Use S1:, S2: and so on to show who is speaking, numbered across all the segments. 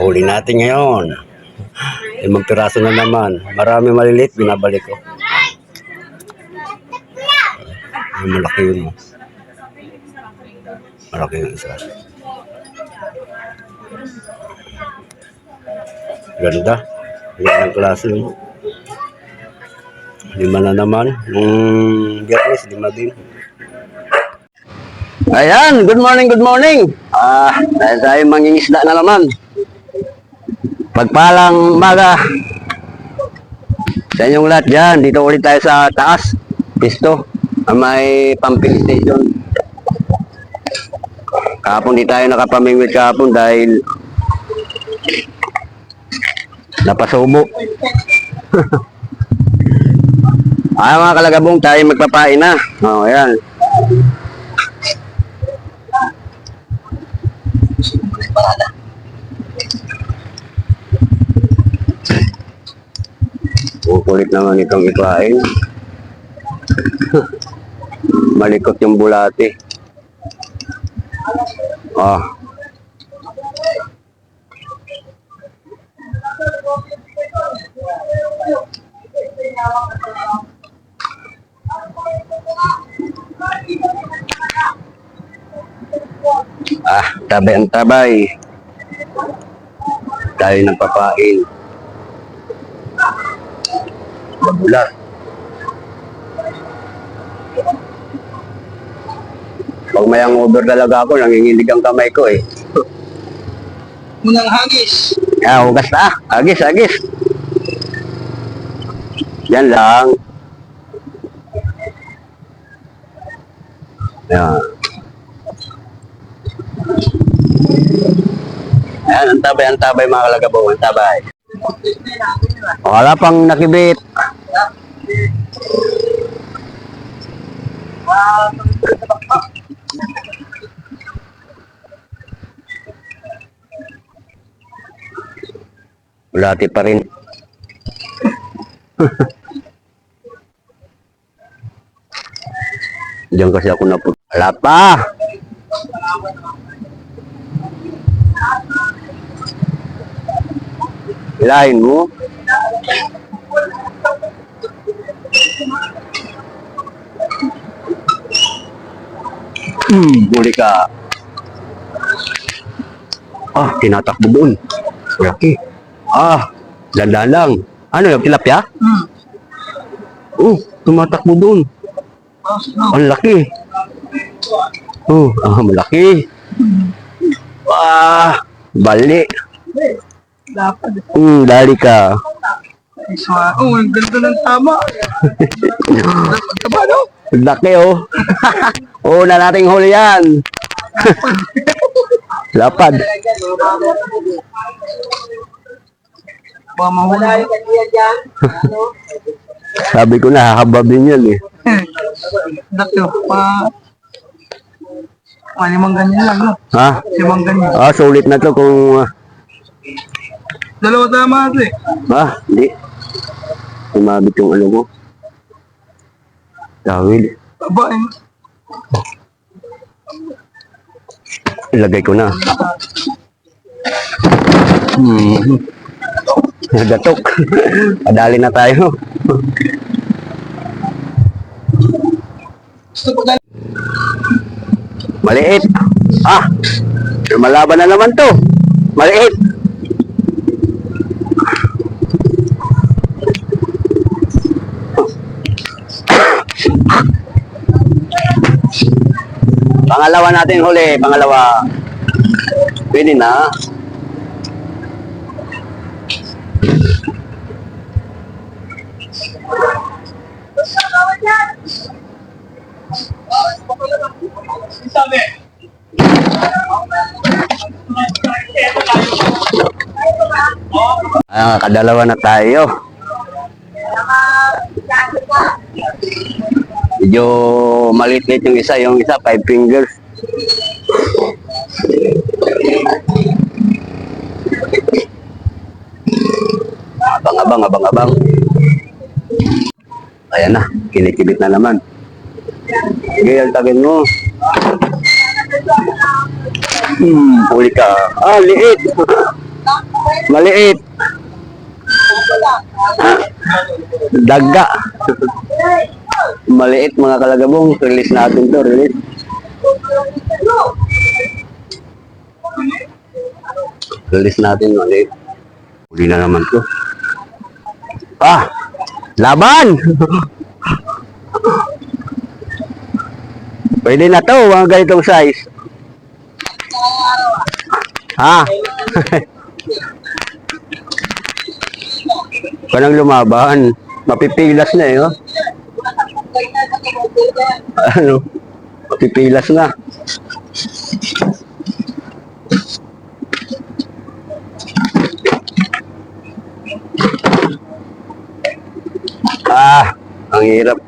S1: Huli natin ngayon. 5 piraso na naman. Marami maliliit, binabalik ko. Malaki yun. Malaki yun isa. Ganda. Yan ang klase yun. 5 na naman. Nung Biyernes, 5 din. Ayan, good morning, good morning. Dahil tayo mangingisda na naman. Pagpalang umaga sa inyong lahat dyan. Dito ulit tayo sa taas. Pisto. May pumping station. Kahapon di tayo nakapamingwit kahapon dahil napasubo. Mga kalagabong, tayo magpapain na. Ayan. Kulit naman itong ipain. Malikot yung bulati. Tabay ang tabay. Tayo nagpapain. Mabulat. Pag may hangover talaga ako, nanginginig ang kamay ko eh.
S2: Munang hagis.
S1: Hugas na. Agis. Yan lang. Yan. Ayan, ang tabay mga kalagabaw, ang tabay. Wala pang nakibit. Bulati pa rin. Diyan kasi ako naput. Wala pa. Hilahin mo. Huli ka. Tinatakbo doon. Laki. Dandan lang. Ano yung tilapia? Tumatakbo doon. Ang laki. Malaki. Bali.
S2: Dapat.
S1: Dali ka.
S2: Ang ganda ng tama. Dapat ka ba, no?
S1: Laki, na nating huli yan. Lapad.
S2: Ba, mahuli.
S1: Sabi ko na, hahabab din yan eh.
S2: Dakyo, limang ganyan lang, no? Limang ganyan.
S1: Sulit na to kung...
S2: Dalawa tama ito eh.
S1: Hindi. Tumabit yung ano ko. Tawid.
S2: Aba,
S1: Ilagay ko na. Nagatok. Padali na tayo. Maliit. Malaban na naman to. Maliit. Pangalawa natin huli, pangalawa. Pwede na. Kadalawa na tayo. Medyo maliit yung isa 5 fingers. Abang. Ayan na, kinikibit na naman. Sige, altagin mo. Huli ka. Liit. Maliit. Daga. Maliit mga kalagabong. Release natin to. Release. Release natin. Maliit. Huli na naman to. Ah! Laban! Pwede na to. Mga ganitong size. Ha? Kanang lumaban. Mapipilas na eh. Oh. Ano? Mapipilas na. Ah, ang hirap.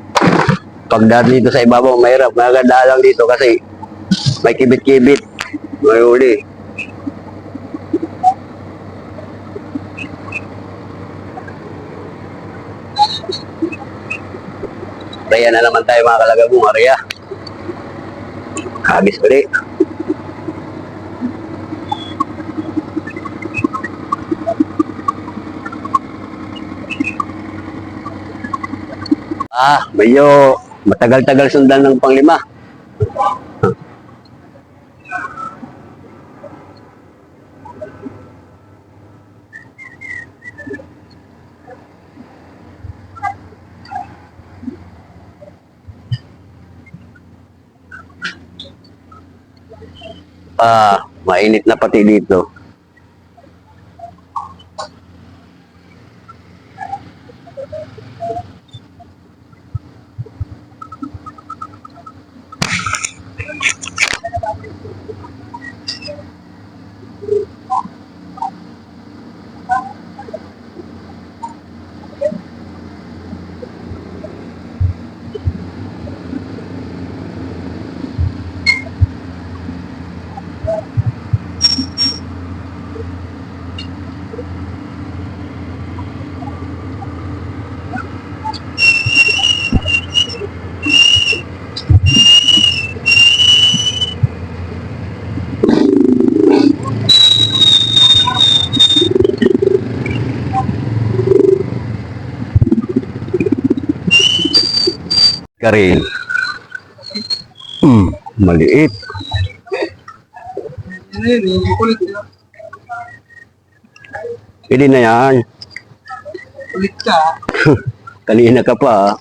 S1: Pagdaan dito sa ibabaw, mahirap. Maganda lang dito kasi may kibit-kibit. May uli. Kaya na naman tayo mga kalagabong. Arya. Habis ulit. Ah, medyo matagal-tagal sundan ng panglima. Ah, mainit na pati dito. Karin. Maliit. Pwede na yan.
S2: Ulit ka.
S1: Kanina ka pa.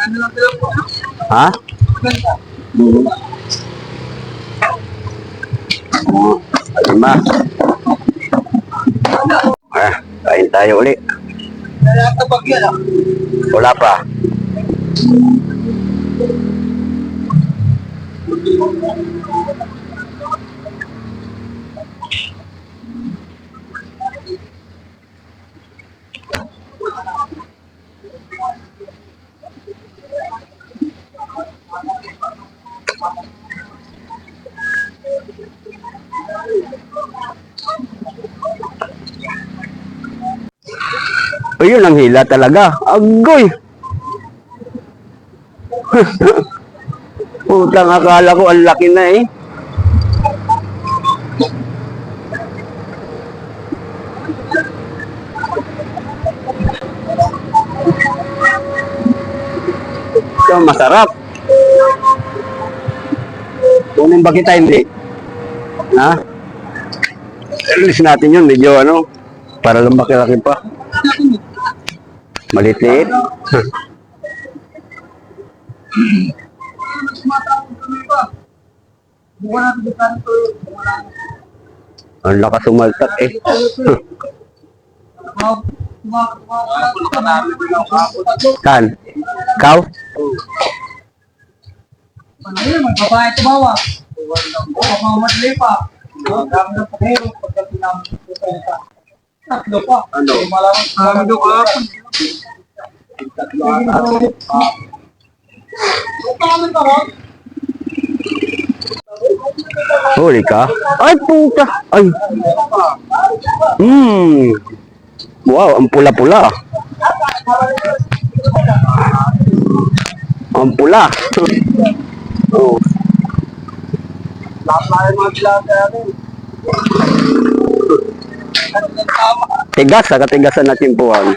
S2: Ano lang sila po?
S1: Ha?
S2: Maganda.
S1: Lima. Ah, kain tayo ulit.
S2: Nalatabag yan ah.
S1: Wala pa. Ayun ang hila talaga. Agoy! Putang akala ko ang laki na eh. Ito, masarap. Kunin ba kita hindi? Ha? Release natin yun, medyo ano, para lang laki pa. Maliit. Ang lakas sumaltak eh. Kan? Kau?
S2: Magbabayad sa bawa. Pagmamadali pa. Dami ng pahero pagdating namin sa tatlo pa.
S1: Ano?
S2: Malamang ka.
S1: Huli ka? Ay, puta! Ay! Wow, ang pula-pula. Ang pula. Oh.
S2: Lahat na yung mga bilaga natin. Ano yung tama?
S1: Tigas, sa katigasan na timpuhan.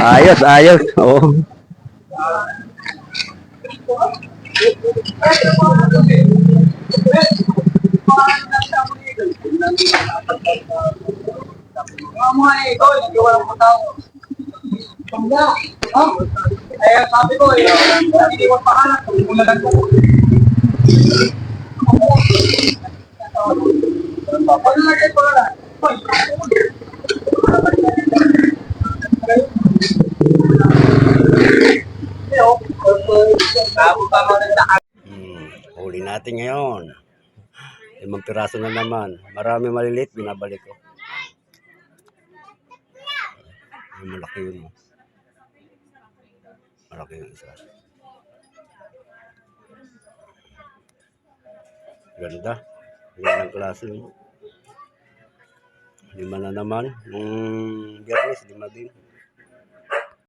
S1: Ayos, ayos. Oo.
S2: Mga ito, hindi ko walang matao. Pangga, ha? Eh, sabi ko, hindi ko pangalan, ulagan ko. Ano na kayo pangalan?
S1: Huli natin ngayon. 5 piraso na naman. Marami maliliit, binabalik ko. Malaki yun. Malaki yun isa. Ganda. Gandang klase yun. 5 na naman. Nung Biyernes, 5 din.